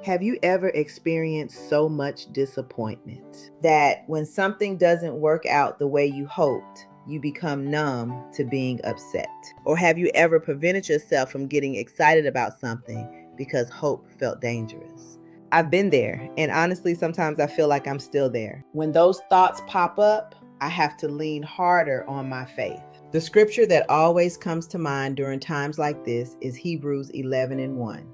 Have you ever experienced so much disappointment that when something doesn't work out the way you hoped, you become numb to being upset? Or have you ever prevented yourself from getting excited about something because hope felt dangerous? I've been there, and honestly, sometimes I feel like I'm still there. When those thoughts pop up, I have to lean harder on my faith. The scripture that always comes to mind during times like this is Hebrews 11:1.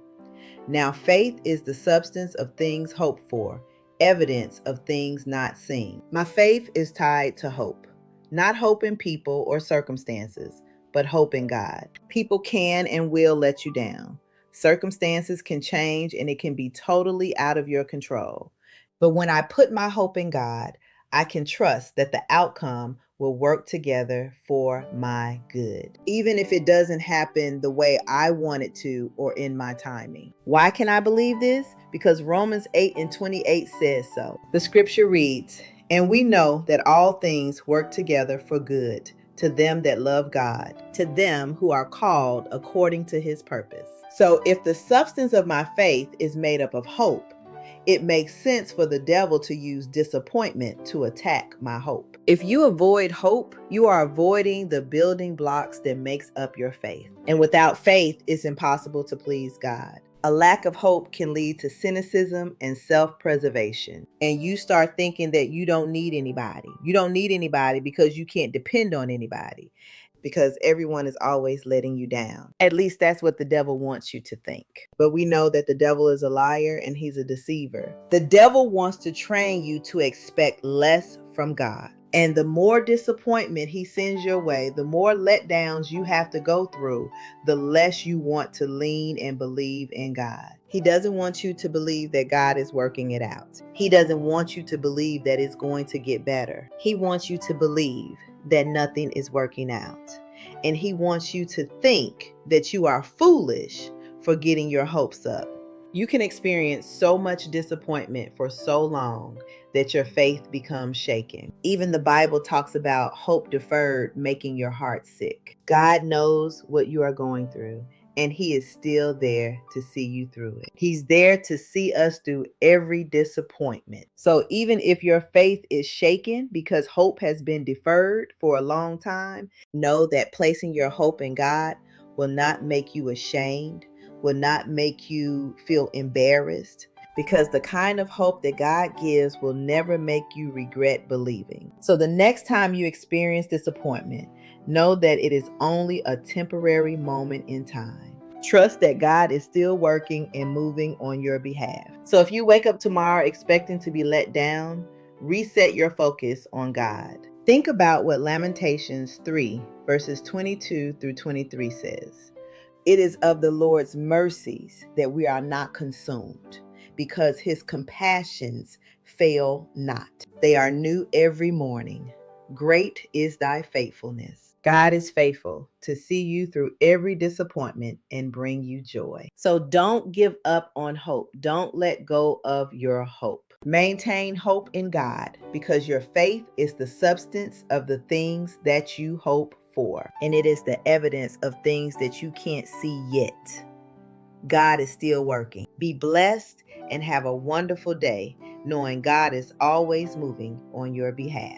Now faith is the substance of things hoped for, evidence of things not seen. My faith is tied to hope. Not hope in people or circumstances, but hope in God. People can and will let you down. Circumstances can change and it can be totally out of your control. But when I put my hope in God, I can trust that the outcome will work together for my good, even if it doesn't happen the way I want it to or in my timing. Why can I believe this? Because Romans 8:28 says so. The scripture reads, "And we know that all things work together for good to them that love God, to them who are called according to his purpose." So if the substance of my faith is made up of hope, it makes sense for the devil to use disappointment to attack my hope. If you avoid hope, you are avoiding the building blocks that makes up your faith. And without faith, it's impossible to please God. A lack of hope can lead to cynicism and self-preservation. And you start thinking that you don't need anybody. You don't need anybody because you can't depend on anybody, because everyone is always letting you down. At least that's what the devil wants you to think. But we know that the devil is a liar and he's a deceiver. The devil wants to train you to expect less from God. And the more disappointment he sends your way, the more letdowns you have to go through, the less you want to lean and believe in God. He doesn't want you to believe that God is working it out. He doesn't want you to believe that it's going to get better. He wants you to believe that nothing is working out. And he wants you to think that you are foolish for getting your hopes up. You can experience so much disappointment for so long that your faith becomes shaken. Even the Bible talks about hope deferred making your heart sick. God knows what you are going through, and he is still there to see you through it. He's there to see us through every disappointment. So even if your faith is shaken because hope has been deferred for a long time, know that placing your hope in God will not make you ashamed, will not make you feel embarrassed, because the kind of hope that God gives will never make you regret believing. So the next time you experience disappointment, know that it is only a temporary moment in time. Trust that God is still working and moving on your behalf. So if you wake up tomorrow expecting to be let down, reset your focus on God. Think about what Lamentations 3 verses 22 through 23 says. It is of the Lord's mercies that we are not consumed, because his compassions fail not. They are new every morning. Great is thy faithfulness. God is faithful to see you through every disappointment and bring you joy. So don't give up on hope. Don't let go of your hope. Maintain hope in God, because your faith is the substance of the things that you hope for, and it is the evidence of things that you can't see yet. God is still working. Be blessed and have a wonderful day, knowing God is always moving on your behalf.